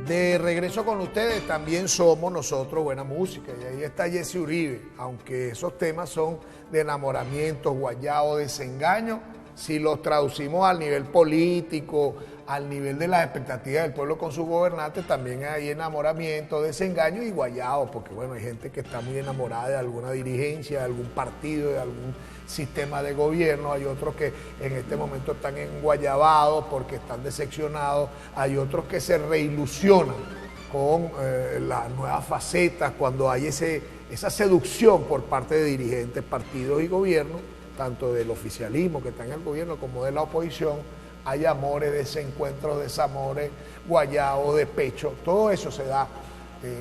De regreso con ustedes, también somos nosotros Buena Música, y ahí está Jesse Uribe, aunque esos temas son de enamoramiento, guayao, desengaño, si los traducimos al nivel político, al nivel de las expectativas del pueblo con sus gobernantes, también hay enamoramiento, desengaño y guayao, porque bueno, hay gente que está muy enamorada de alguna dirigencia, de algún partido, de algún sistema de gobierno, hay otros que en este momento están enguayabados porque están decepcionados, hay otros que se reilusionan con las nuevas facetas cuando hay esa seducción por parte de dirigentes, partidos y gobiernos, tanto del oficialismo que está en el gobierno como de la oposición. Hay amores, desencuentros, desamores, guayaos, despecho, todo eso se da.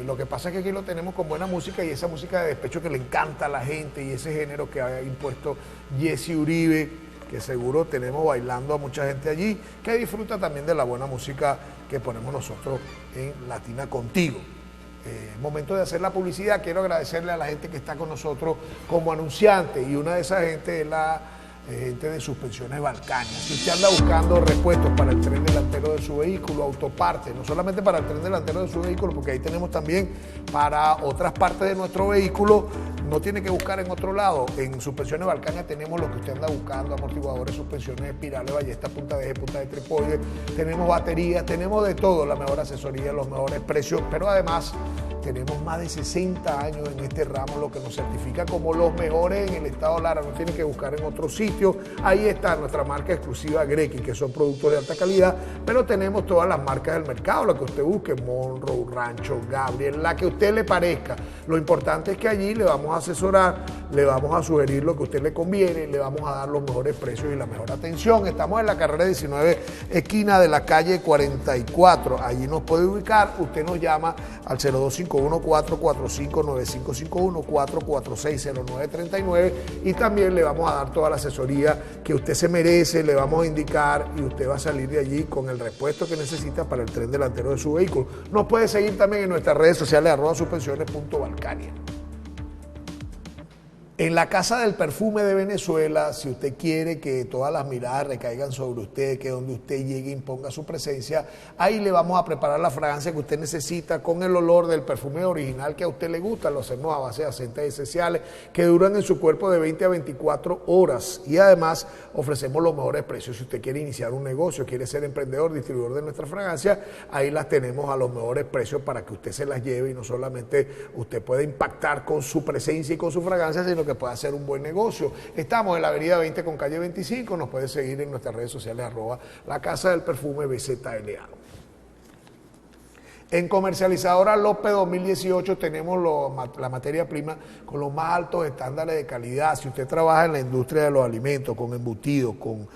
Lo que pasa es que aquí lo tenemos con buena música y esa música de despecho que le encanta a la gente y ese género que ha impuesto Jesse Uribe, que seguro tenemos bailando a mucha gente allí, que disfruta también de la buena música que ponemos nosotros en Latina Contigo. Momento de hacer la publicidad, quiero agradecerle a la gente que está con nosotros como anunciante y una de esas gente es la gente de Suspensiones Balcania. Si usted anda buscando repuestos para el tren delantero de su vehículo, autopartes, no solamente para el tren delantero de su vehículo, porque ahí tenemos también para otras partes de nuestro vehículo, no tiene que buscar en otro lado. En Suspensiones Balcania tenemos lo que usted anda buscando, amortiguadores, suspensiones, espirales, ballesta, punta de eje, punta de trípode, tenemos baterías, tenemos de todo, la mejor asesoría, los mejores precios, pero además tenemos más de 60 años en este ramo, lo que nos certifica como los mejores en el estado Lara. No tiene que buscar en otro sitio. Ahí está nuestra marca exclusiva Grequi, que son productos de alta calidad, pero tenemos todas las marcas del mercado, la que usted busque, Monroe, Rancho, Gabriel, la que a usted le parezca. Lo importante es que allí le vamos a asesorar, le vamos a sugerir lo que a usted le conviene, le vamos a dar los mejores precios y la mejor atención. Estamos en la carrera 19, esquina de la calle 44. Allí nos puede ubicar. Usted nos llama al 0251-445-9551, 446-0939, y también le vamos a dar toda la asesoría que usted se merece, le vamos a indicar y usted va a salir de allí con el repuesto que necesita para el tren delantero de su vehículo. Nos puede seguir también en nuestras redes sociales @suspensiones.balcania. En la Casa del Perfume de Venezuela, si usted quiere que todas las miradas recaigan sobre usted, que donde usted llegue imponga su presencia, ahí le vamos a preparar la fragancia que usted necesita con el olor del perfume original que a usted le gusta. Lo hacemos a base de aceites esenciales que duran en su cuerpo de 20 a 24 horas y además ofrecemos los mejores precios. Si usted quiere iniciar un negocio, quiere ser emprendedor, distribuidor de nuestra fragancia, ahí las tenemos a los mejores precios para que usted se las lleve y no solamente usted pueda impactar con su presencia y con su fragancia, sino que pueda hacer un buen negocio. Estamos en la avenida 20 con calle 25, nos puede seguir en nuestras redes sociales @la Casa del Perfume BZLA. En Comercializadora López 2018 tenemos la materia prima con los más altos estándares de calidad. Si usted trabaja en la industria de los alimentos, con embutidos, con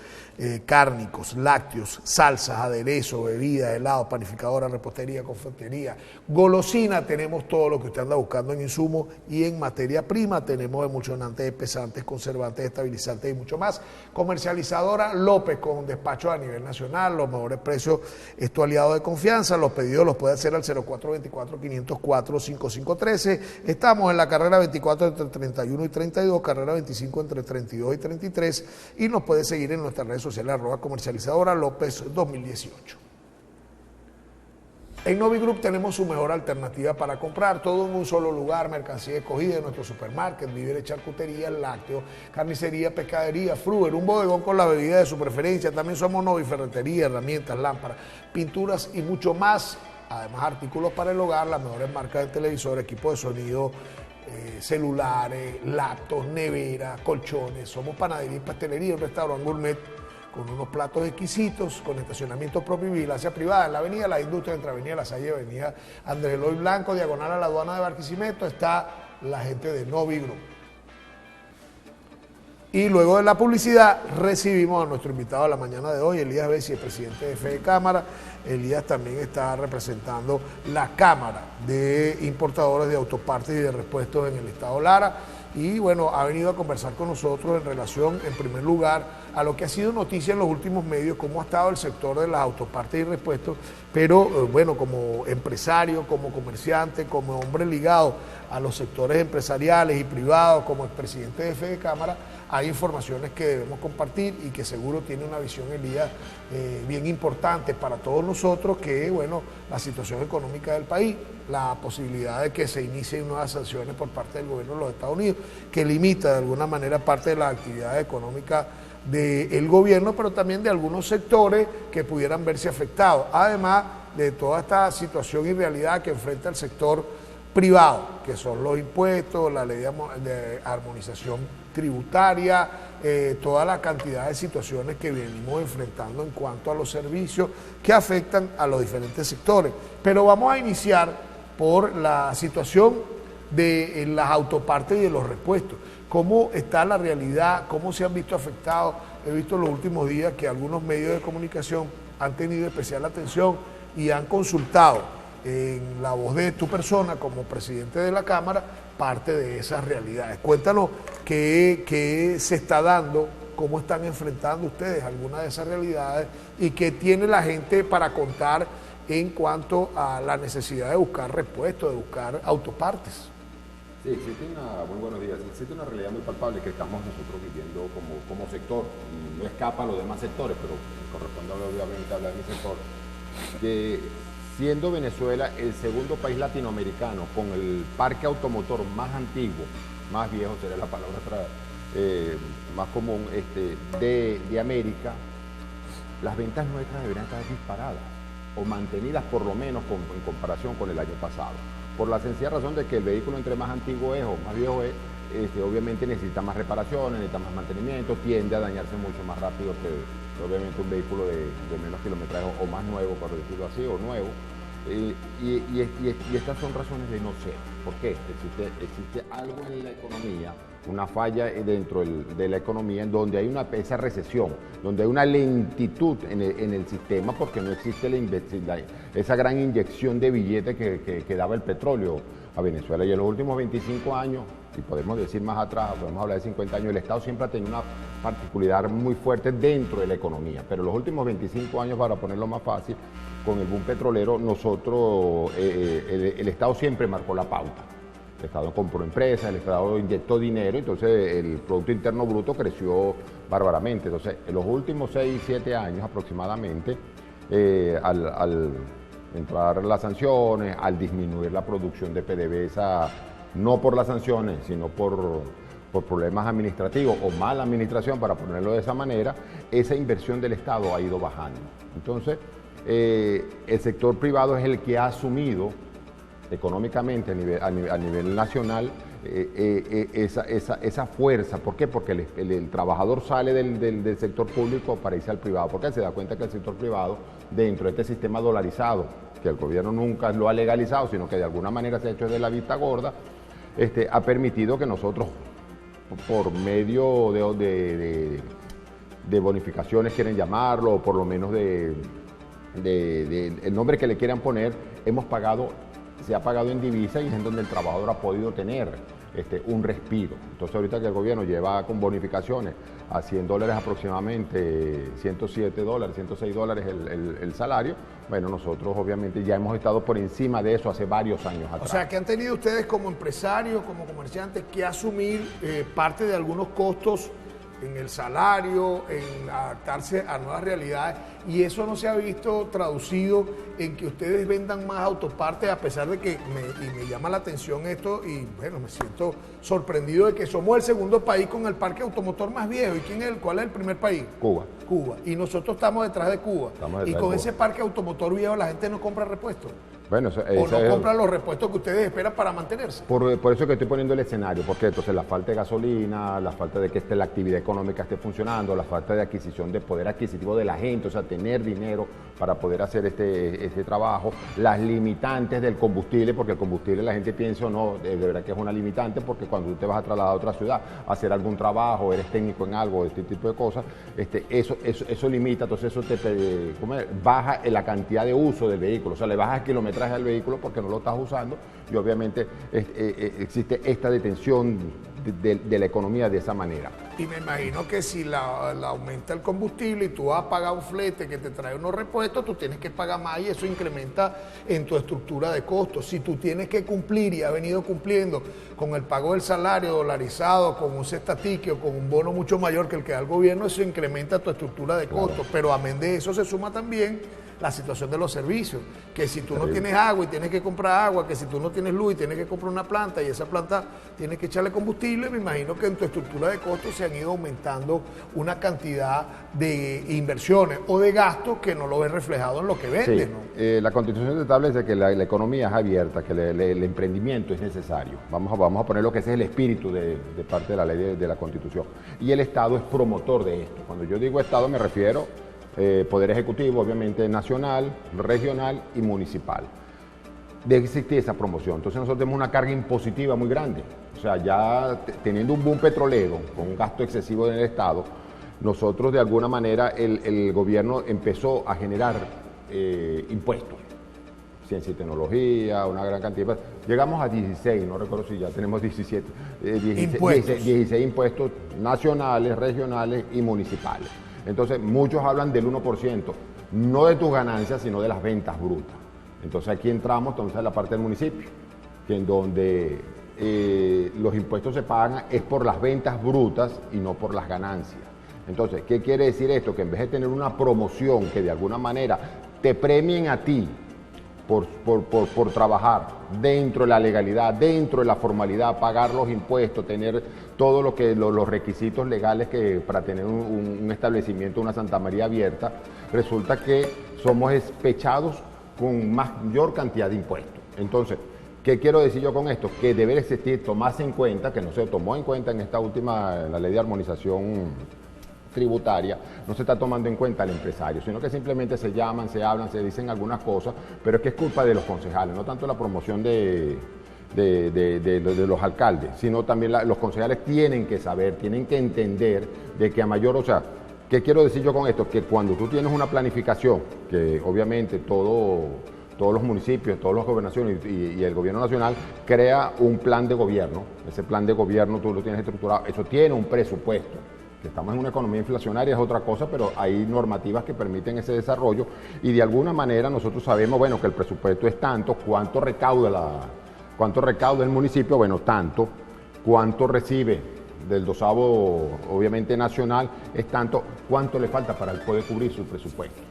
cárnicos, lácteos, salsas, aderezos, bebidas, helados, panificadora, repostería, confitería, golosina, tenemos todo lo que usted anda buscando en insumos y en materia prima. Tenemos emulsionantes, espesantes, conservantes, estabilizantes y mucho más. Comercializadora López, con despachos a nivel nacional, los mejores precios, es tu aliado de confianza. Los pedidos los puede hacer al 0424-504-5513. Estamos en la carrera 24 entre 31 y 32, carrera 25 entre 32 y 33, y nos puede seguir en nuestras redes sociales @comercializadora López 2018. En Novi Group tenemos su mejor alternativa para comprar, todo en un solo lugar, mercancía escogida de nuestro supermarket, víveres, charcutería, lácteos, carnicería, pescadería, fruer, un bodegón con la bebida de su preferencia. También somos Novi Ferretería, herramientas, lámparas, pinturas y mucho más. Además, artículos para el hogar, las mejores marcas de televisores, equipos de sonido, celulares, laptops, neveras, colchones. Somos panadería y pastelería, un restaurante gourmet con unos platos exquisitos, con estacionamiento propio y vigilancia privada. En la avenida La Industria, entre avenida La Salle y avenida Andrés Eloy Blanco, diagonal a la aduana de Barquisimeto, está la gente de Novi Group. Y luego de la publicidad recibimos a nuestro invitado de la mañana de hoy, Elías Bessi, el presidente de Fede Cámara. Elías también está representando la Cámara de Importadores de Autopartes y de Repuestos en el estado Lara. Y bueno, ha venido a conversar con nosotros en relación, en primer lugar, a lo que ha sido noticia en los últimos medios, cómo ha estado el sector de las autopartes y repuestos, pero bueno, como empresario, como comerciante, como hombre ligado a los sectores empresariales y privados, como expresidente de Fede Cámara, hay informaciones que debemos compartir y que seguro tiene una visión, Elías, bien importante para todos nosotros, que bueno, la situación económica del país, la posibilidad de que se inicien nuevas sanciones por parte del gobierno de los Estados Unidos, que limita de alguna manera parte de la actividad económica del gobierno, pero también de algunos sectores que pudieran verse afectados, además de toda esta situación y realidad que enfrenta el sector privado, que son los impuestos, la ley de armonización tributaria, toda la cantidad de situaciones que venimos enfrentando en cuanto a los servicios que afectan a los diferentes sectores. Pero vamos a iniciar por la situación de las autopartes y de los repuestos. ¿Cómo está la realidad? ¿Cómo se han visto afectados? He visto en los últimos días que algunos medios de comunicación han tenido especial atención y han consultado en la voz de tu persona como presidente de la Cámara parte de esas realidades. Cuéntanos qué se está dando, cómo están enfrentando ustedes algunas de esas realidades y qué tiene la gente para contar en cuanto a la necesidad de buscar repuestos, de buscar autopartes. Sí, muy buenos días. Existe una realidad muy palpable que estamos nosotros viviendo como sector. No escapa a los demás sectores, pero corresponde obviamente hablar de mi sector. Que siendo Venezuela el segundo país latinoamericano con el parque automotor más antiguo, más viejo sería la palabra más común, de América, las ventas nuestras deberían estar disparadas o mantenidas por lo menos en comparación con el año pasado. Por la sencilla razón de que el vehículo entre más antiguo es o más viejo es, obviamente necesita más reparaciones, necesita más mantenimiento, tiende a dañarse mucho más rápido que obviamente un vehículo de menos kilometraje o más nuevo, por decirlo así, o nuevo. Y estas son razones de no ser. ¿Por qué? Existe algo en la economía, una falla dentro de la economía en donde hay esa recesión, donde hay una lentitud en el sistema porque no existe esa gran inyección de billetes que daba el petróleo a Venezuela. Y en los últimos 25 años, y podemos decir más atrás, podemos hablar de 50 años, el Estado siempre ha tenido una particularidad muy fuerte dentro de la economía. Pero los últimos 25 años, para ponerlo más fácil, con el boom petrolero, el Estado siempre marcó la pauta. El Estado compró empresas, el Estado inyectó dinero, entonces el Producto Interno Bruto creció bárbaramente. Entonces, en los últimos 6, 7 años aproximadamente, al entrar las sanciones, al disminuir la producción de PDVSA, no por las sanciones, sino por problemas administrativos o mala administración, para ponerlo de esa manera, esa inversión del Estado ha ido bajando. Entonces, el sector privado es el que ha asumido económicamente a nivel nacional esa fuerza. ¿Por qué? Porque el trabajador sale del sector público para irse al privado, porque él se da cuenta que el sector privado, dentro de este sistema dolarizado, que el gobierno nunca lo ha legalizado, sino que de alguna manera se ha hecho de la vista gorda, ha permitido que nosotros, por medio de bonificaciones, quieren llamarlo, o por lo menos el nombre que le quieran poner, se ha pagado en divisa y es en donde el trabajador ha podido tener un respiro. Entonces ahorita que el gobierno lleva con bonificaciones a $100 aproximadamente, $107, $106 el salario, bueno, nosotros obviamente ya hemos estado por encima de eso hace varios años atrás. O sea, que han tenido ustedes como empresarios, como comerciantes, que asumir parte de algunos costos en el salario, en adaptarse a nuevas realidades, y eso no se ha visto traducido en que ustedes vendan más autopartes, a pesar de que me llama la atención esto, y bueno, me siento sorprendido de que somos el segundo país con el parque automotor más viejo. ¿Y cuál es el primer país? Cuba. Y nosotros estamos detrás de Cuba. Y con ese parque automotor viejo la gente no compra repuestos. Bueno, o no compran los repuestos que ustedes esperan para mantenerse. Por eso que estoy poniendo el escenario, porque entonces la falta de gasolina, la falta de que la actividad económica esté funcionando, la falta de adquisición de poder adquisitivo de la gente, o sea, tener dinero para poder hacer ese trabajo, las limitantes del combustible, porque el combustible la gente piensa o no, de verdad que es una limitante, porque cuando tú te vas a trasladar a otra ciudad a hacer algún trabajo, eres técnico en algo, este tipo de cosas, eso limita, entonces eso baja la cantidad de uso del vehículo, o sea, le bajas el kilometraje al vehículo porque no lo estás usando, y obviamente existe esta detención de la economía de esa manera. Y me imagino que si la aumenta el combustible y tú vas a pagar un flete que te trae unos repuestos, tú tienes que pagar más y eso incrementa en tu estructura de costos. Si tú tienes que cumplir y has venido cumpliendo con el pago del salario dolarizado, con un cestaticio, con un bono mucho mayor que el que da el gobierno, eso incrementa tu estructura de costos. Pero amén de eso se suma también la situación de los servicios, que si tú no tienes agua y tienes que comprar agua, que si tú no tienes luz y tienes que comprar una planta y esa planta tienes que echarle combustible, me imagino que en tu estructura de costos se han ido aumentando una cantidad de inversiones o de gastos que no lo ves reflejado en lo que vendes, sí. ¿no? La Constitución establece que la economía es abierta, que el emprendimiento es necesario. Vamos a poner lo que ese es el espíritu de parte de la ley de la Constitución. Y el Estado es promotor de esto. Cuando yo digo Estado me refiero Poder Ejecutivo, obviamente nacional, regional y municipal. Debe existir esa promoción. Entonces nosotros tenemos una carga impositiva muy grande. O sea, ya teniendo un boom petrolero, con un gasto excesivo en el Estado, nosotros de alguna manera el gobierno empezó a generar impuestos. Ciencia y tecnología, una gran cantidad. Llegamos a 16, no recuerdo si ya tenemos 17. 16 impuestos nacionales, regionales y municipales. Entonces, muchos hablan del 1%, no de tus ganancias, sino de las ventas brutas. Entonces, aquí entramos entonces a la parte del municipio, que en donde los impuestos se pagan es por las ventas brutas y no por las ganancias. Entonces, ¿qué quiere decir esto? Que en vez de tener una promoción que de alguna manera te premien a ti por trabajar dentro de la legalidad, dentro de la formalidad, pagar los impuestos, tener todos los requisitos legales para tener un establecimiento, una Santa María abierta, resulta que somos espechados con mayor cantidad de impuestos. Entonces, ¿qué quiero decir yo con esto? Que debe existir, tomarse en cuenta, que no se tomó en cuenta en esta última, la ley de armonización tributaria, no se está tomando en cuenta al empresario, sino que simplemente se llaman, se hablan, se dicen algunas cosas, pero es que es culpa de los concejales, no tanto la promoción de los alcaldes, sino también los concejales tienen que saber, tienen que entender de que a mayor, o sea, ¿qué quiero decir yo con esto? Que cuando tú tienes una planificación, que obviamente todos los municipios, todas las gobernaciones y el gobierno nacional crea un plan de gobierno, ese plan de gobierno tú lo tienes estructurado, eso tiene un presupuesto. Que estamos en una economía inflacionaria es otra cosa, pero hay normativas que permiten ese desarrollo y de alguna manera nosotros sabemos, bueno, que el presupuesto es tanto, cuánto recauda el municipio, bueno, tanto, cuánto recibe del dosavo, obviamente nacional, es tanto, cuánto le falta para poder cubrir su presupuesto.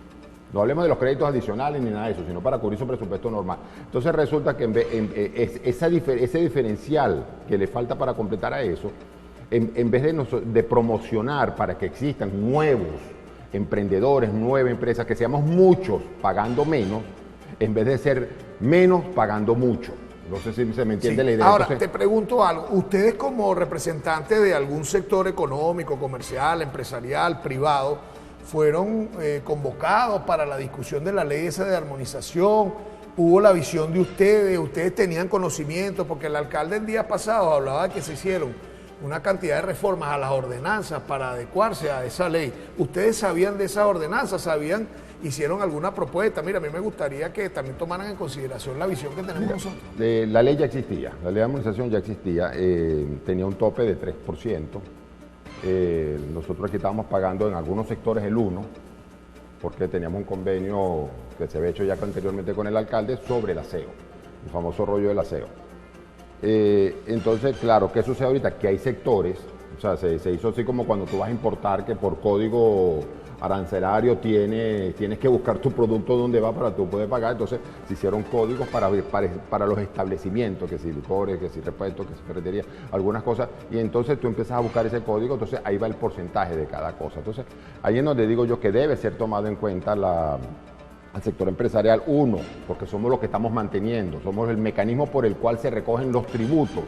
No hablemos de los créditos adicionales ni nada de eso, sino para cubrir su presupuesto normal. Entonces resulta que ese diferencial que le falta para completar a eso, en vez de promocionar para que existan nuevos emprendedores, nuevas empresas, que seamos muchos pagando menos, en vez de ser menos pagando mucho. No sé si se me entiende la idea. Ahora, entonces, te pregunto algo. Ustedes como representantes de algún sector económico, comercial, empresarial, privado, fueron convocados para la discusión de la ley esa de armonización. Hubo la visión de ustedes tenían conocimiento, porque el alcalde el día pasado hablaba de que se hicieron una cantidad de reformas a las ordenanzas para adecuarse a esa ley. ¿Ustedes sabían de esas ordenanzas? ¿Hicieron alguna propuesta? Mira, a mí me gustaría que también tomaran en consideración la visión que tenemos nosotros. La ley ya existía, la ley de armonización ya existía, tenía un tope de 3%. Nosotros aquí estábamos pagando en algunos sectores el 1%, porque teníamos un convenio que se había hecho ya anteriormente con el alcalde sobre el aseo, el famoso rollo del aseo. Entonces, claro, ¿qué sucede ahorita? Que hay sectores, o sea, se hizo así como cuando tú vas a importar, que por código arancelario tienes que buscar tu producto donde va para tú poder pagar. Entonces se hicieron códigos para los establecimientos, que si licores, que si repuestos, que si ferretería, algunas cosas, y entonces tú empiezas a buscar ese código, entonces ahí va el porcentaje de cada cosa. Entonces ahí es donde digo yo que debe ser tomado en cuenta al sector empresarial, uno, porque somos los que estamos manteniendo, somos el mecanismo por el cual se recogen los tributos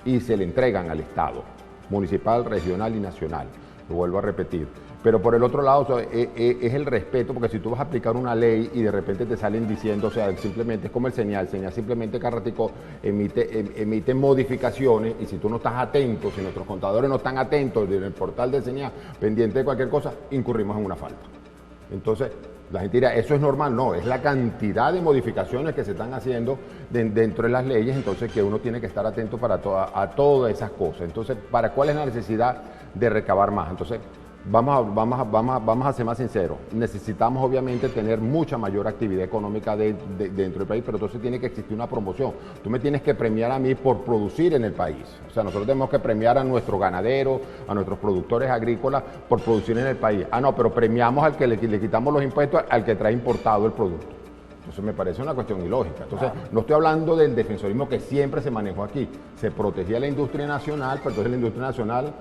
y se le entregan al Estado, municipal, regional y nacional, lo vuelvo a repetir. Pero por el otro lado, o sea, es el respeto, porque si tú vas a aplicar una ley y de repente te salen diciendo, o sea, simplemente es como el señal simplemente cada ratico emite modificaciones, y si tú no estás atento, si nuestros contadores no están atentos en el portal de señal, pendiente de cualquier cosa, incurrimos en una falta. Entonces, La gente dirá, ¿eso es normal? No, es la cantidad de modificaciones que se están haciendo dentro de las leyes, entonces que uno tiene que estar atento a todas esas cosas. Entonces, ¿cuál es la necesidad de recabar más? Entonces, vamos a ser más sinceros. Necesitamos obviamente tener mucha mayor actividad económica dentro del país, pero entonces tiene que existir una promoción. Tú me tienes que premiar a mí por producir en el país. O sea, nosotros tenemos que premiar a nuestros ganaderos, a nuestros productores agrícolas por producir en el país. Ah, no, pero premiamos al que le quitamos los impuestos al que trae importado el producto. Entonces me parece una cuestión ilógica. Entonces no estoy hablando del defensorismo que siempre se manejó aquí. Se protegía la industria nacional, pero entonces la industria nacional,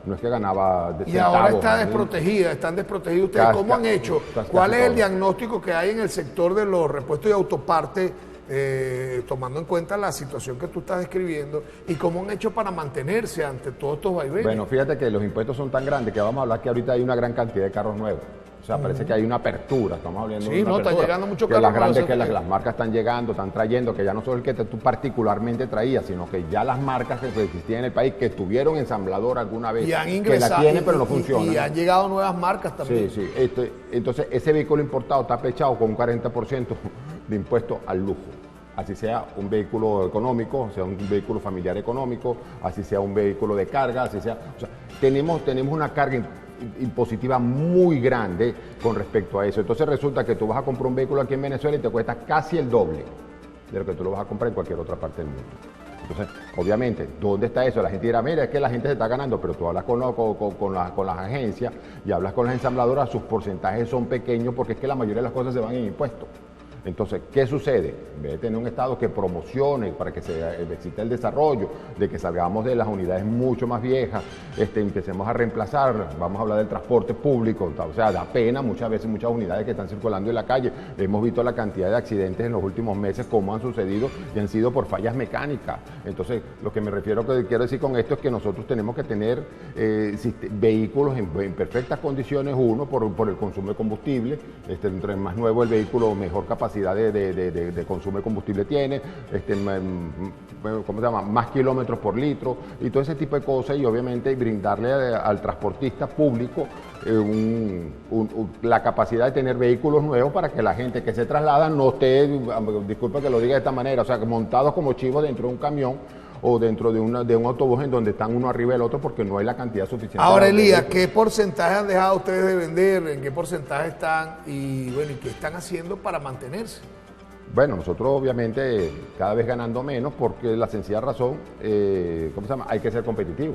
no es que ganaba de centavos. Y ahora está desprotegida, están desprotegidos ustedes. ¿Cómo han hecho? ¿Cuál es el diagnóstico que hay en el sector de los repuestos y autopartes, tomando en cuenta la situación que tú estás describiendo, y cómo han hecho para mantenerse ante todos estos vaivenes? Bueno, fíjate que los impuestos son tan grandes que vamos a hablar que ahorita hay una gran cantidad de carros nuevos. O sea, parece que hay una apertura, estamos hablando de una apertura. Están llegando muchos carros nuevos. Las grandes, que las marcas están llegando, están trayendo, que ya no solo el que tú particularmente traías, sino que ya las marcas que existían en el país, que tuvieron ensamblador alguna vez, y han ingresado, que la tienen pero no funcionan. Y han llegado nuevas marcas también. Sí. Entonces, ese vehículo importado está flechado con un 40% de impuesto al lujo. Así sea un vehículo económico, sea un vehículo familiar económico, así sea un vehículo de carga, así sea... O sea, tenemos una carga impositiva muy grande con respecto a eso. Entonces resulta que tú vas a comprar un vehículo aquí en Venezuela y te cuesta casi el doble de lo que tú lo vas a comprar en cualquier otra parte del mundo. Entonces, obviamente, ¿dónde está eso? La gente dirá, mira, es que la gente se está ganando, pero tú hablas con las agencias y hablas con las ensambladoras, sus porcentajes son pequeños porque es que la mayoría de las cosas se van en impuestos. Entonces, ¿qué sucede? En vez de tener un Estado que promocione para que exista el desarrollo, de que salgamos de las unidades mucho más viejas, empecemos a reemplazar, vamos a hablar del transporte público, o sea, da pena muchas veces muchas unidades que están circulando en la calle. Hemos visto la cantidad de accidentes en los últimos meses, cómo han sucedido y han sido por fallas mecánicas. Entonces, lo que me refiero, que quiero decir con esto es que nosotros tenemos que tener vehículos en perfectas condiciones, uno, por el consumo de combustible, entre más nuevo el vehículo, mejor capacidad de consumo de combustible tiene, ¿cómo se llama? Más kilómetros por litro y todo ese tipo de cosas, y obviamente brindarle al transportista público la capacidad de tener vehículos nuevos para que la gente que se traslada no esté, disculpa que lo diga de esta manera, o sea, montados como chivos dentro de un camión o dentro de un autobús en donde están uno arriba del otro porque no hay la cantidad suficiente. Ahora, Elías, ¿qué porcentaje han dejado ustedes de vender? ¿En qué porcentaje están? Y bueno, ¿y qué están haciendo para mantenerse? Bueno, nosotros obviamente cada vez ganando menos porque la sencilla razón, ¿cómo se llama? Hay que ser competitivo.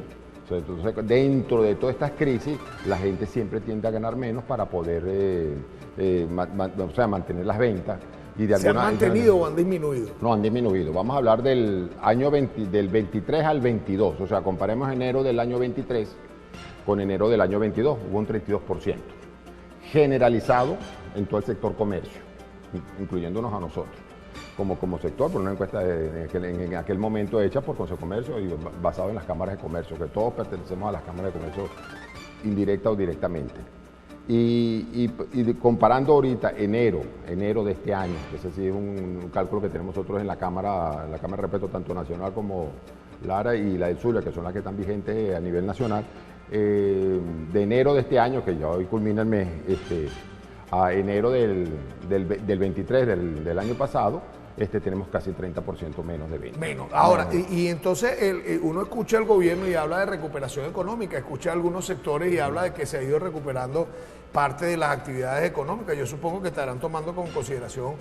Entonces, dentro de todas estas crisis, la gente siempre tiende a ganar menos para poder mantener las ventas. ¿Se han mantenido o han disminuido? No, han disminuido. Vamos a hablar del año del 23 al 22. O sea, comparemos enero del año 23 con enero del año 22. Hubo un 32%. Generalizado en todo el sector comercio, incluyéndonos a nosotros. Como sector, por una encuesta en aquel momento hecha por Consejo de Comercio y basado en las cámaras de comercio, que todos pertenecemos a las cámaras de comercio indirecta o directamente. Y comparando ahorita enero de este año, ese sí es un cálculo que tenemos nosotros en la Cámara de Respeto, tanto nacional como Lara y la del Zulia, que son las que están vigentes a nivel nacional, de enero de este año, que ya hoy culmina el mes, a enero del 23 del año pasado, tenemos casi 30% menos de ventas. Menos. Ahora, y entonces uno escucha al gobierno y habla de recuperación económica, escucha a algunos sectores y habla de que se ha ido recuperando parte de las actividades económicas. Yo supongo que estarán tomando con consideración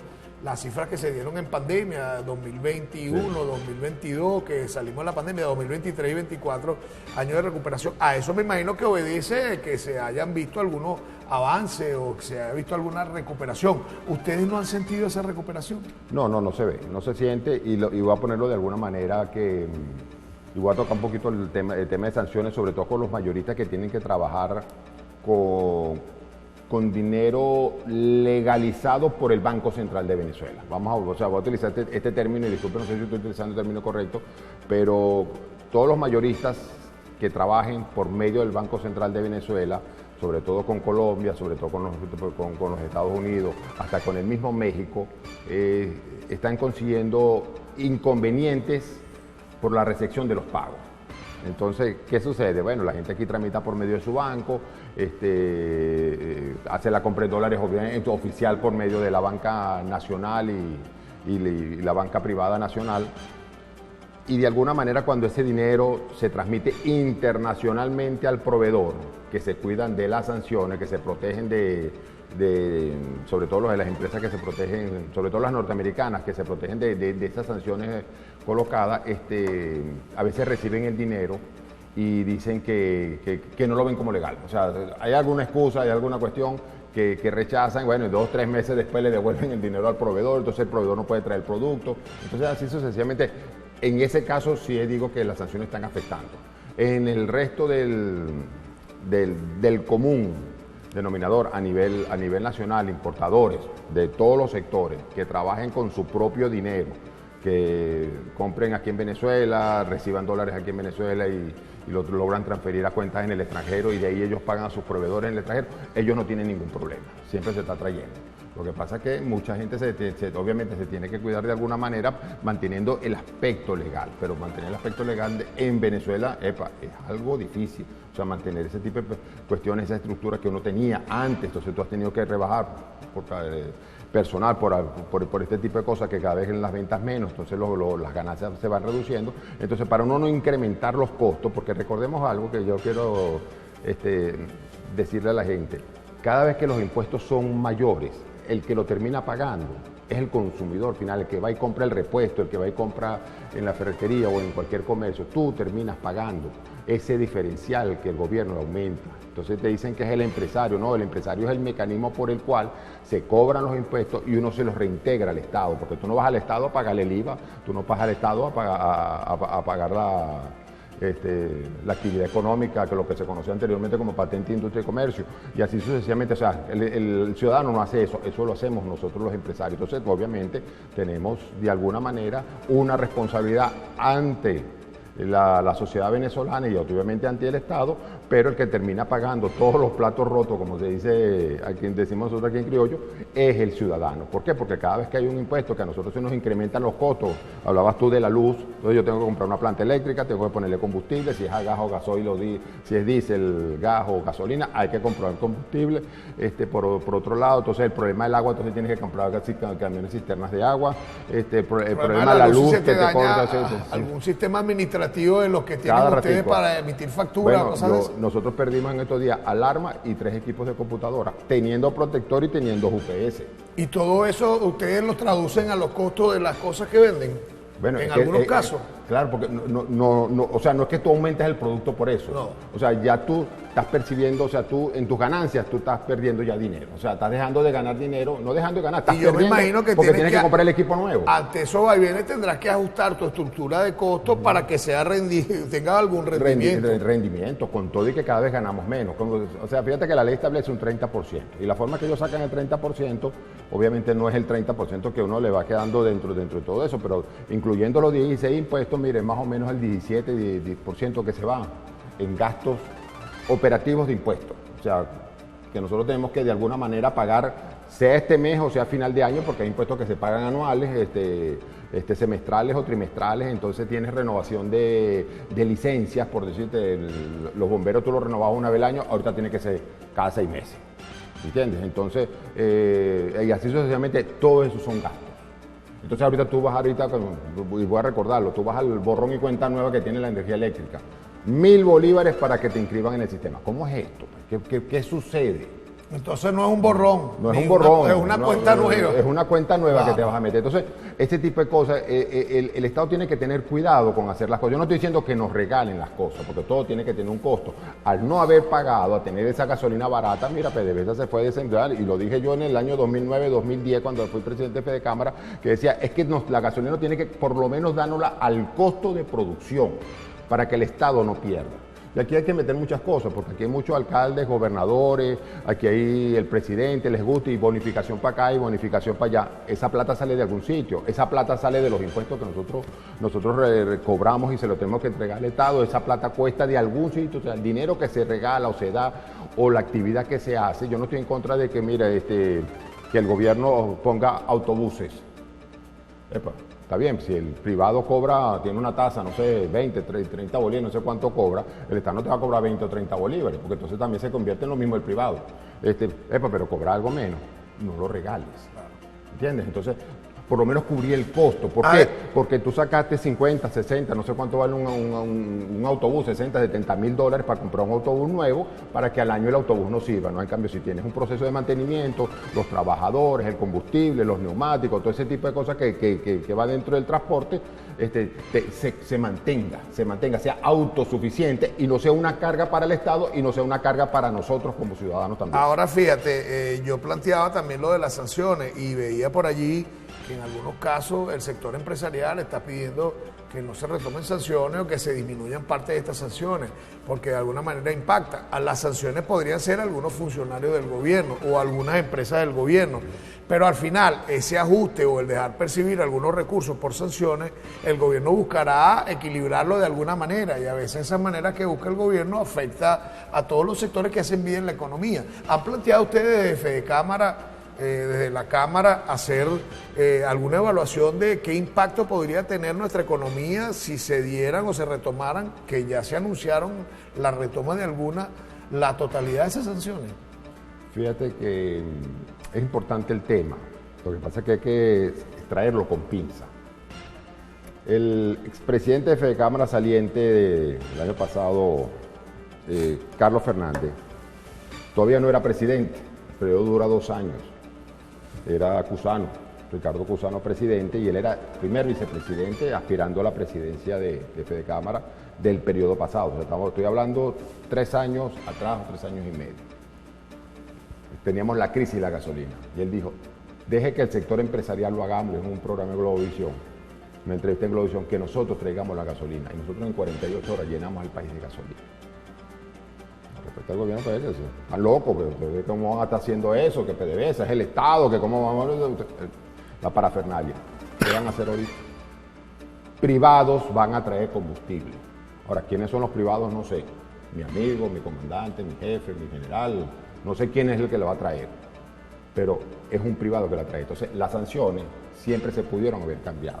las cifras que se dieron en pandemia, 2021, sí. 2022, que salimos de la pandemia, 2023 y 2024, años de recuperación. A eso me imagino que obedece que se hayan visto algunos avances o que se haya visto alguna recuperación. ¿Ustedes no han sentido esa recuperación? No se ve, no se siente, y voy a ponerlo de alguna manera que... Y voy a tocar un poquito el tema de sanciones, sobre todo con los mayoristas que tienen que trabajar con dinero legalizado por el Banco Central de Venezuela. Voy a utilizar este término, y disculpen, no sé si estoy utilizando el término correcto, pero todos los mayoristas que trabajen por medio del Banco Central de Venezuela, sobre todo con Colombia, sobre todo con los Estados Unidos, hasta con el mismo México, están consiguiendo inconvenientes por la recepción de los pagos. Entonces, ¿qué sucede? Bueno, la gente aquí tramita por medio de su banco, hace la compra de dólares obviamente oficial por medio de la banca nacional y la banca privada nacional. Y de alguna manera cuando ese dinero se transmite internacionalmente al proveedor, que se cuidan de las sanciones, que se protegen sobre todo de las empresas que se protegen, sobre todo las norteamericanas, que se protegen de esas sanciones colocadas, a veces reciben el dinero y dicen que no lo ven como legal. O sea, hay alguna excusa, hay alguna cuestión que rechazan, bueno, y 2 o 3 meses después le devuelven el dinero al proveedor, entonces el proveedor no puede traer el producto. Entonces así sucesivamente. En ese caso sí digo que las sanciones están afectando. En el resto del común denominador a nivel nacional, importadores de todos los sectores que trabajen con su propio dinero, que compren aquí en Venezuela, reciban dólares aquí en Venezuela y lo logran transferir a cuentas en el extranjero y de ahí ellos pagan a sus proveedores en el extranjero, ellos no tienen ningún problema, siempre se está trayendo. Lo que pasa es que mucha gente obviamente se tiene que cuidar de alguna manera manteniendo el aspecto legal, pero mantener el aspecto legal en Venezuela es algo difícil. O sea, mantener ese tipo de cuestiones, esa estructura que uno tenía antes, entonces tú has tenido que rebajar personal por este tipo de cosas que cada vez en las ventas menos, entonces las ganancias se van reduciendo. Entonces, para uno no incrementar los costos, porque recordemos algo que yo quiero decirle a la gente, cada vez que los impuestos son mayores, el que lo termina pagando es el consumidor final, el que va y compra el repuesto, el que va y compra en la ferretería o en cualquier comercio. Tú terminas pagando ese diferencial que el gobierno aumenta. Entonces te dicen que es el empresario. No, el empresario es el mecanismo por el cual se cobran los impuestos y uno se los reintegra al Estado, porque tú no vas al Estado a pagarle el IVA, tú no vas al Estado a pagar la actividad económica, que lo que se conocía anteriormente como patente, industria y comercio, y así sucesivamente. O sea, el ciudadano no hace eso, eso lo hacemos nosotros los empresarios. Entonces, obviamente, tenemos de alguna manera una responsabilidad ante la sociedad venezolana y obviamente ante el Estado, pero el que termina pagando todos los platos rotos, como se dice, a quien decimos nosotros aquí en criollo, es el ciudadano. ¿Por qué? Porque cada vez que hay un impuesto que a nosotros se nos incrementan los costos, hablabas tú de la luz, entonces yo tengo que comprar una planta eléctrica, tengo que ponerle combustible, si es a gas o gasoil, si es diésel, gas o gasolina, hay que comprar combustible. Por otro lado, entonces el problema del agua, entonces tienes que comprar camiones cisternas de agua, el problema de la luz que te corta. ¿Algún sistema administrativo de los que tienen ustedes para emitir facturas? Bueno, nosotros perdimos en estos días alarma y 3 equipos de computadora, teniendo protector y teniendo UPS. ¿Y todo eso ustedes lo traducen a los costos de las cosas que venden? Bueno, en algunos casos. Claro, porque o sea, no es que tú aumentes el producto por eso. No. O sea, ya tú estás percibiendo, o sea, tú en tus ganancias tú estás perdiendo ya dinero. O sea, estás dejando de ganar dinero, no dejando de ganar, estás perdiendo. Y yo me imagino que porque tienes que comprar el equipo nuevo. Ante eso va y viene, tendrás que ajustar tu estructura de costos para que sea tenga algún rendimiento. Rendimiento, con todo y que cada vez ganamos menos. O sea, fíjate que la ley establece un 30%. Y la forma que ellos sacan el 30%, obviamente no es el 30% que uno le va quedando dentro de todo eso, pero incluyendo los 16 impuestos, miren, más o menos el 17% que se va en gastos operativos de impuestos. O sea, que nosotros tenemos que de alguna manera pagar, sea este mes o sea final de año, porque hay impuestos que se pagan anuales, semestrales o trimestrales, entonces tienes renovación de licencias, por decirte, los bomberos tú los renovabas una vez al año, ahorita tiene que ser cada 6 meses. ¿Entiendes? Entonces, y así sucesivamente, todo eso son gastos. Entonces ahorita tú vas y voy a recordarlo, tú vas al borrón y cuenta nueva que tiene la energía eléctrica. 1.000 bolívares para que te inscriban en el sistema. ¿Cómo es esto? ¿Qué sucede? Entonces no es un borrón. No es un borrón. Es una cuenta nueva. Es una cuenta nueva que te vas a meter. Entonces, este tipo de cosas, el Estado tiene que tener cuidado con hacer las cosas. Yo no estoy diciendo que nos regalen las cosas, porque todo tiene que tener un costo. Al no haber pagado, a tener esa gasolina barata, mira, PDVSA se fue a descender, y lo dije yo en el año 2009-2010, cuando fui presidente de Fedecámara, que decía, es que la gasolina tiene que por lo menos dárnosla al costo de producción, para que el Estado no pierda. Y aquí hay que meter muchas cosas, porque aquí hay muchos alcaldes, gobernadores, aquí hay el presidente, les gusta, y bonificación para acá y bonificación para allá. Esa plata sale de algún sitio, esa plata sale de los impuestos que nosotros cobramos y se lo tenemos que entregar al Estado, esa plata cuesta de algún sitio, o sea, el dinero que se regala o se da, o la actividad que se hace. Yo no estoy en contra de que, mira, que el gobierno ponga autobuses. Está bien, si el privado cobra, tiene una tasa, no sé, 20, 30 bolívares, no sé cuánto cobra, el Estado no te va a cobrar 20 o 30 bolívares, porque entonces también se convierte en lo mismo el privado. Pero cobrar algo menos, no lo regales. ¿Entiendes? Entonces, por lo menos cubrir el costo. ¿Por qué? Porque tú sacaste 50, 60, no sé cuánto vale un autobús, 60, 70 mil dólares para comprar un autobús nuevo, para que al año el autobús no sirva, ¿no? En cambio, si tienes un proceso de mantenimiento, los trabajadores, el combustible, los neumáticos, todo ese tipo de cosas que va dentro del transporte, se mantenga, sea autosuficiente y no sea una carga para el Estado y no sea una carga para nosotros como ciudadanos también. Ahora fíjate, yo planteaba también lo de las sanciones y veía por allí que en algunos casos el sector empresarial está pidiendo que no se retomen sanciones o que se disminuyan parte de estas sanciones, porque de alguna manera impacta. A las sanciones podrían ser algunos funcionarios del gobierno o algunas empresas del gobierno, pero al final ese ajuste o el dejar percibir algunos recursos por sanciones, el gobierno buscará equilibrarlo de alguna manera y a veces esa manera que busca el gobierno afecta a todos los sectores que hacen vida en la economía. ¿Han planteado ustedes desde Fedecámara, desde la Cámara, hacer alguna evaluación de qué impacto podría tener nuestra economía si se dieran o se retomaran, que ya se anunciaron la retoma de la totalidad de esas sanciones? Fíjate que es importante el tema, lo que pasa es que hay que traerlo con pinza. El expresidente de Fedecámara saliente del año pasado, Carlos Fernández, todavía no era presidente, el periodo dura 2 años. Era Cusano, Ricardo Cusano presidente, y él era primer vicepresidente aspirando a la presidencia de Fedecámara del periodo pasado. O sea, estoy hablando 3 años atrás, 3 años y medio. Teníamos la crisis de la gasolina y él dijo, deje que el sector empresarial lo hagamos, es un programa de Globovisión, me entrevisté en Globovisión, que nosotros traigamos la gasolina y nosotros en 48 horas llenamos el país de gasolina. Respecto al gobierno PDVSA, están locos, ¿cómo van a estar haciendo eso? Que PDVSA es el Estado, que cómo vamos a... La parafernalia. ¿Qué van a hacer ahorita? Privados van a traer combustible. Ahora, ¿quiénes son los privados? No sé. Mi amigo, mi comandante, mi jefe, mi general, no sé quién es el que lo va a traer, pero es un privado que la trae. Entonces, las sanciones siempre se pudieron haber cambiado.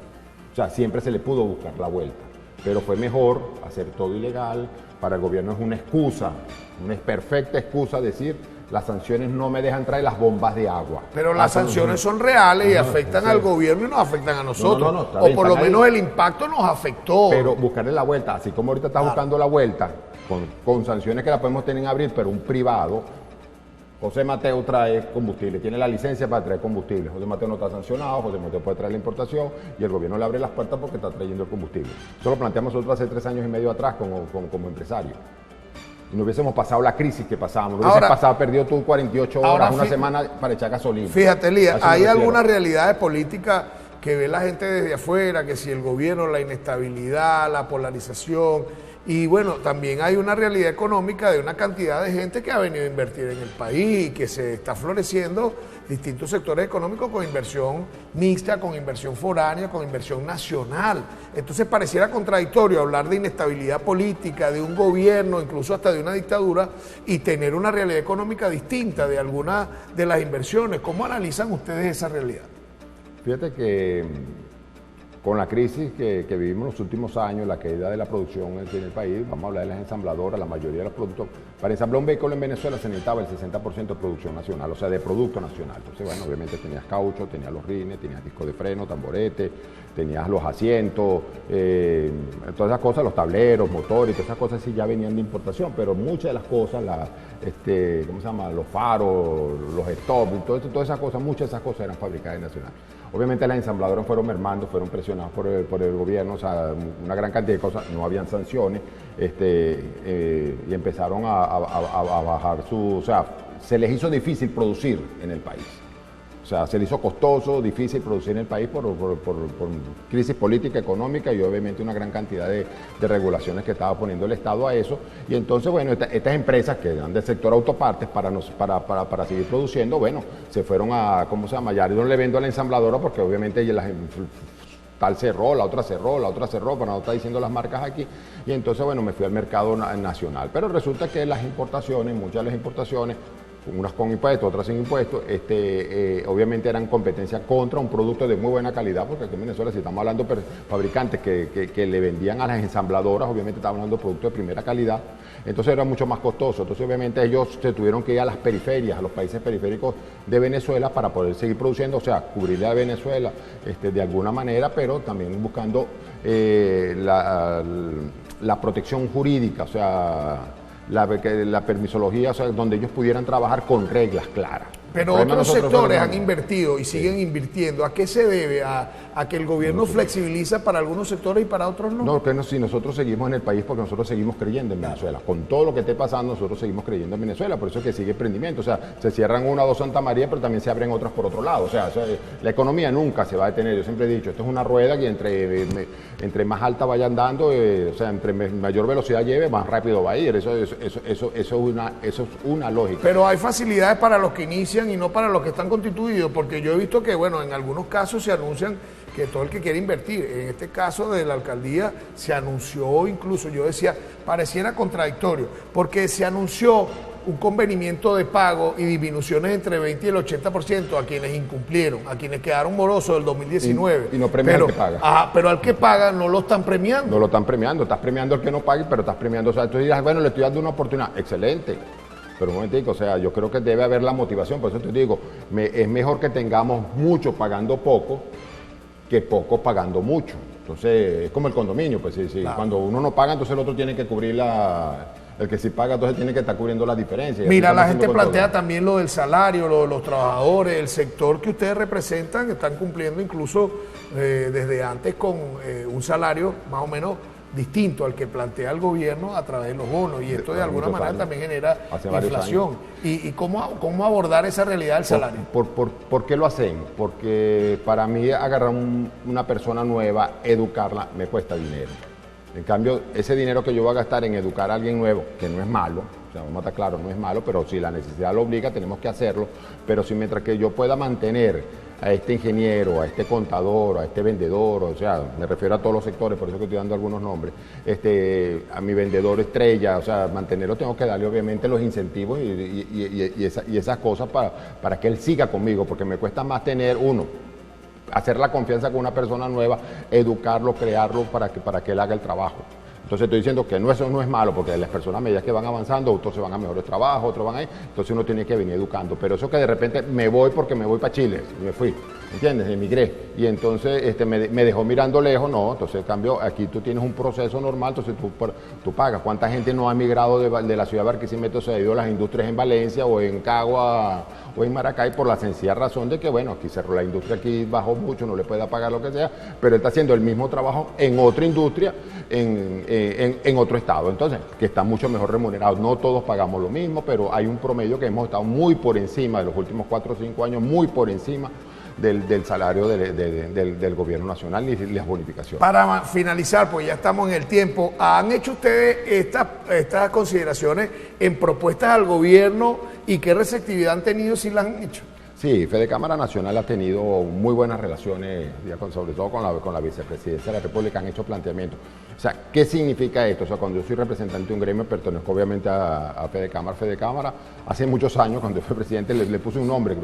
O sea, siempre se le pudo buscar la vuelta, pero fue mejor hacer todo ilegal. Para el gobierno es una excusa, una perfecta excusa decir, las sanciones no me dejan traer las bombas de agua. Pero las sanciones son reales y afectan al gobierno y nos afectan a nosotros. No, o por lo menos el impacto nos afectó. Pero buscarle la vuelta, así como ahorita estás buscando la vuelta, con sanciones que la podemos tener en abril, pero un privado. José Mateo trae combustible, tiene la licencia para traer combustible. José Mateo no está sancionado, José Mateo puede traer la importación y el gobierno le abre las puertas porque está trayendo el combustible. Eso lo planteamos nosotros hace 3 años y medio atrás como empresario. Y no hubiésemos pasado la crisis que pasábamos, no hubiese pasado, perdido tú 48 horas, una semana para echar gasolina. Fíjate, Elías, hay algunas realidades políticas que ve la gente desde afuera, que si el gobierno, la inestabilidad, la polarización. Y bueno, también hay una realidad económica de una cantidad de gente que ha venido a invertir en el país y que se está floreciendo distintos sectores económicos con inversión mixta, con inversión foránea, con inversión nacional. Entonces pareciera contradictorio hablar de inestabilidad política, de un gobierno, incluso hasta de una dictadura, y tener una realidad económica distinta de algunas de las inversiones. ¿Cómo analizan ustedes esa realidad? Fíjate que con la crisis que vivimos en los últimos años, la caída de la producción en el país, vamos a hablar de las ensambladoras, la mayoría de los productos. Para ensamblar un vehículo en Venezuela se necesitaba el 60% de producción nacional, o sea, de producto nacional. Entonces, bueno, obviamente tenías caucho, tenías los rines, tenías discos de freno, tamborete, tenías los asientos, todas esas cosas, los tableros, motores, todas esas cosas sí ya venían de importación, pero muchas de las cosas, ¿cómo se llama? Los faros, los stops, todas esas cosas, muchas de esas cosas eran fabricadas en nacional. Obviamente las ensambladoras fueron mermando, fueron presionadas por el gobierno, o sea, una gran cantidad de cosas, no habían sanciones, y empezaron a bajar o sea, se les hizo difícil producir en el país. O sea, se le hizo costoso, difícil producir en el país por crisis política, económica y obviamente una gran cantidad de regulaciones que estaba poniendo el Estado a eso. Y entonces, bueno, estas empresas que eran del sector autopartes para seguir produciendo, bueno, se fueron a, ¿cómo se llama? Ya no le vendo a la ensambladora porque obviamente tal cerró, la otra cerró, para no estar diciendo las marcas aquí. Y entonces, bueno, me fui al mercado nacional. Pero resulta que las importaciones, muchas de las importaciones, unas con impuestos, otras sin impuestos, obviamente eran competencia contra un producto de muy buena calidad, porque aquí en Venezuela, si estamos hablando de fabricantes que le vendían a las ensambladoras, obviamente estamos hablando de productos de primera calidad, entonces era mucho más costoso. Entonces obviamente ellos se tuvieron que ir a las periferias, a los países periféricos de Venezuela para poder seguir produciendo, o sea, cubrirle a Venezuela de alguna manera, pero también buscando la protección jurídica, o sea, la permisología, o sea, donde ellos pudieran trabajar con reglas claras. Pero otros sectores han invertido y siguen invirtiendo. ¿A qué se debe? ¿A que el gobierno flexibiliza para algunos sectores y para otros no? No, que no, si nosotros seguimos en el país porque nosotros seguimos creyendo en Venezuela. Con todo lo que esté pasando, nosotros seguimos creyendo en Venezuela. Por eso es que sigue emprendimiento. O sea, se cierran una o dos Santa María, pero también se abren otras por otro lado. O sea, la economía nunca se va a detener. Yo siempre he dicho, esto es una rueda que entre más alta vaya andando, o sea, entre mayor velocidad lleve, más rápido va a ir. Eso es una lógica. Pero hay facilidades para los que inician y no para los que están constituidos, porque yo he visto que, bueno, en algunos casos se anuncian que todo el que quiere invertir, en este caso de la alcaldía, se anunció incluso, yo decía, pareciera contradictorio, porque se anunció un convenimiento de pago y disminuciones entre 20 y el 80% a quienes incumplieron, a quienes quedaron morosos del 2019. Y no premian al que paga. Ajá, pero al que paga no lo están premiando. No lo están premiando, estás premiando al que no pague, pero estás premiando, o sea, tú dirás, bueno, le estoy dando una oportunidad, excelente. Pero un momentico, o sea, yo creo que debe haber la motivación, por eso te digo, es mejor que tengamos mucho pagando poco que poco pagando mucho. Entonces, es como el condominio, pues sí, claro. Cuando uno no paga, entonces el otro tiene que cubrir el que sí paga, entonces tiene que estar cubriendo la diferencia. Mira, la gente plantea también lo del salario, lo de los trabajadores, el sector que ustedes representan, están cumpliendo incluso desde antes con un salario más o menos distinto al que plantea el gobierno a través de los bonos, y esto de alguna manera también genera inflación. ¿Y cómo abordar esa realidad del salario? ¿Por qué lo hacemos? Porque para mí agarrar una persona nueva, educarla, me cuesta dinero. En cambio, ese dinero que yo voy a gastar en educar a alguien nuevo, que no es malo, o sea, vamos a estar claros, no es malo, pero si la necesidad lo obliga, tenemos que hacerlo, pero si mientras que yo pueda mantener a este ingeniero, a este contador, a este vendedor, o sea, me refiero a todos los sectores, por eso que estoy dando algunos nombres, a mi vendedor estrella, o sea, mantenerlo, tengo que darle obviamente los incentivos y esas cosas para que él siga conmigo, porque me cuesta más tener hacer la confianza con una persona nueva, educarlo, crearlo para que él haga el trabajo. Entonces estoy diciendo que eso no es malo, porque las personas a medida que van avanzando, otros se van a mejores trabajos, otros van ahí, entonces uno tiene que venir educando. Pero eso que de repente me voy porque me voy para Chile, y me fui, ¿entiendes? Emigré, y entonces me dejó mirando lejos, no, entonces en cambio aquí tú tienes un proceso normal, entonces tú pagas. ¿Cuánta gente no ha migrado de la ciudad de Barquisimeto, se ha ido a las industrias en Valencia o en Cagua o en Maracay por la sencilla razón de que, bueno, aquí cerró la industria, aquí bajó mucho, no le puede pagar lo que sea, pero él está haciendo el mismo trabajo en otra industria, en otro estado, entonces, que está mucho mejor remunerado. No todos pagamos lo mismo, pero hay un promedio que hemos estado muy por encima de los últimos 4 o 5 años, muy por encima del salario del gobierno nacional y las bonificaciones. Para finalizar, pues ya estamos en el tiempo, ¿han hecho ustedes estas consideraciones en propuestas al gobierno y qué receptividad han tenido si las han hecho? Sí, Fedecámara Nacional ha tenido muy buenas relaciones, sobre todo con la vicepresidencia de la República, han hecho planteamientos. O sea, ¿qué significa esto? O sea, cuando yo soy representante de un gremio, pertenezco obviamente a Fedecámara. Fedecámara, hace muchos años, cuando yo fui presidente, le puse un nombre.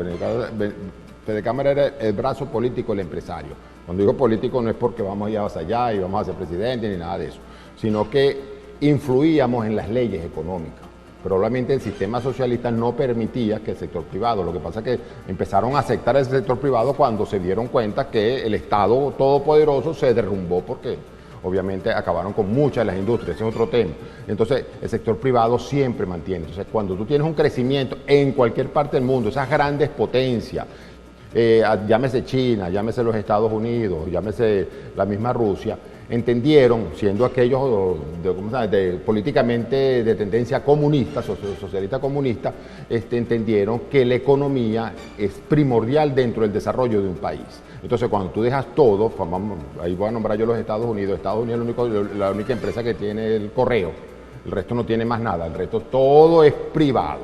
Fedecámara era el brazo político del empresario. Cuando digo político no es porque vamos a ir allá y vamos a ser presidente ni nada de eso, sino que influíamos en las leyes económicas. Probablemente el sistema socialista no permitía que el sector privado, lo que pasa es que empezaron a aceptar el sector privado cuando se dieron cuenta que el Estado todopoderoso se derrumbó porque obviamente acabaron con muchas de las industrias, ese es otro tema. Entonces el sector privado siempre mantiene. Entonces cuando tú tienes un crecimiento en cualquier parte del mundo, esas grandes potencias, llámese China, llámese los Estados Unidos, llámese la misma Rusia, entendieron, siendo aquellos políticamente de tendencia comunista, socialista comunista, entendieron que la economía es primordial dentro del desarrollo de un país. Entonces, cuando tú dejas todo, ahí voy a nombrar yo los Estados Unidos es la única empresa que tiene el correo, el resto no tiene más nada, el resto todo es privado,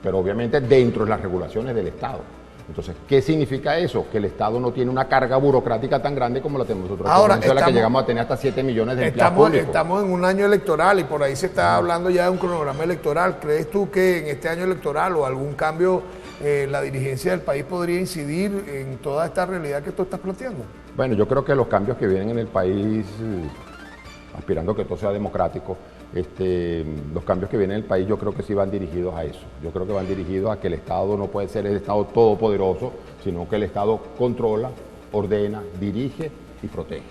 pero obviamente dentro de las regulaciones del Estado. Entonces, ¿qué significa eso? Que el Estado no tiene una carga burocrática tan grande como la tenemos nosotros. Ahora, en Venezuela, que llegamos a tener hasta 7 millones de empleados públicos. Estamos en un año electoral y por ahí se está hablando ya de un cronograma electoral. ¿Crees tú que en este año electoral o algún cambio la dirigencia del país podría incidir en toda esta realidad que tú estás planteando? Bueno, yo creo que los cambios que vienen en el país, aspirando a que todo sea democrático, los cambios que vienen en el país yo creo que sí van dirigidos a eso. Yo creo que van dirigidos a que el Estado no puede ser el Estado todopoderoso, sino que el Estado controla, ordena, dirige y protege.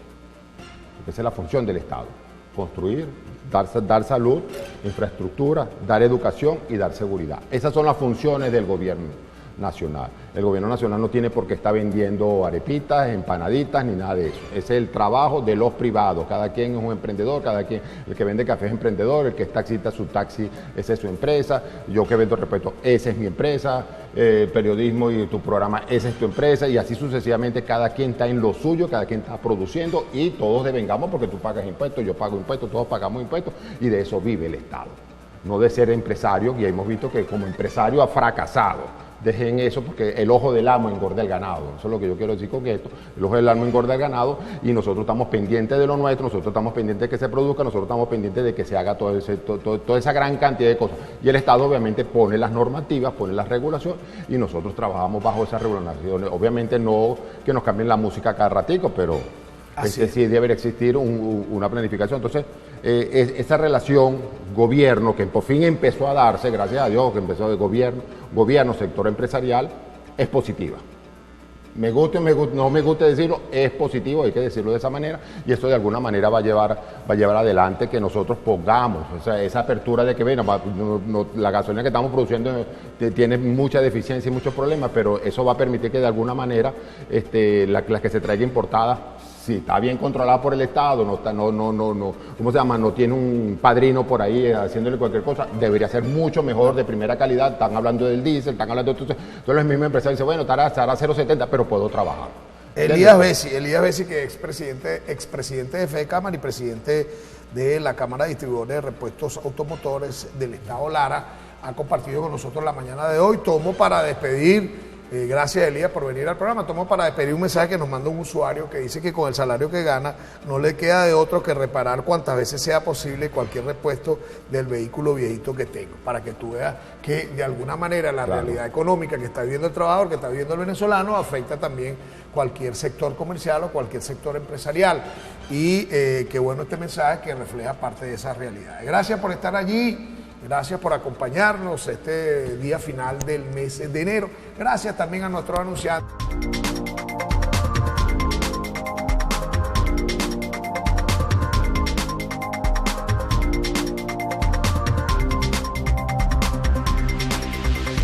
Porque esa es la función del Estado: construir, dar salud, infraestructura, dar educación y dar seguridad. Esas son las funciones del gobierno nacional. El gobierno nacional no tiene por qué estar vendiendo arepitas, empanaditas, ni nada de eso. Ese es el trabajo de los privados. Cada quien es un emprendedor, cada quien, el que vende café es emprendedor, el que es taxista, su taxi, esa es su empresa. Yo que vendo repuestos, esa es mi empresa. Periodismo y tu programa, esa es tu empresa. Y así sucesivamente, cada quien está en lo suyo, cada quien está produciendo y todos devengamos porque tú pagas impuestos, yo pago impuestos, todos pagamos impuestos y de eso vive el Estado. No de ser empresario, y hemos visto que como empresario ha fracasado. Dejen eso porque el ojo del amo engorda el ganado. Eso es lo que yo quiero decir con esto. El ojo del amo engorda el ganado y nosotros estamos pendientes de lo nuestro, nosotros estamos pendientes de que se produzca, nosotros estamos pendientes de que se haga toda esa gran cantidad de cosas. Y el Estado obviamente pone las normativas, pone las regulaciones y nosotros trabajamos bajo esas regulaciones. Obviamente no que nos cambien la música cada ratico, pero sí debe existir una planificación. Entonces, esa relación gobierno que por fin empezó a darse, gracias a Dios, que empezó de gobierno, sector empresarial, es positiva. Me guste o no me guste decirlo, es positivo, hay que decirlo de esa manera, y esto de alguna manera va a llevar adelante que nosotros pongamos esa apertura de que la gasolina que estamos produciendo tiene mucha deficiencia y muchos problemas, pero eso va a permitir que de alguna manera la que se traiga importada, si está bien controlada por el Estado, no tiene un padrino por ahí haciéndole cualquier cosa, debería ser mucho mejor, de primera calidad. Están hablando del diésel, están hablando de... Entonces el mismo empresario dice, bueno, estará 0.70, pero puedo trabajar. Elías Bessi, que es expresidente de FECAMAR y presidente de la Cámara de Distribuidores de Repuestos Automotores del Estado Lara, ha compartido con nosotros la mañana de hoy. Tomo para despedir... gracias, Elías, por venir al programa. Tomo para despedir un mensaje que nos manda un usuario que dice que con el salario que gana no le queda de otro que reparar cuantas veces sea posible cualquier repuesto del vehículo viejito que tengo, para que tú veas que de alguna manera la realidad económica que está viviendo el trabajador, que está viviendo el venezolano, afecta también cualquier sector comercial o cualquier sector empresarial. Y qué bueno este mensaje que refleja parte de esa realidad. Gracias por estar allí. Gracias por acompañarnos este día final del mes de enero. Gracias también a nuestros anunciantes.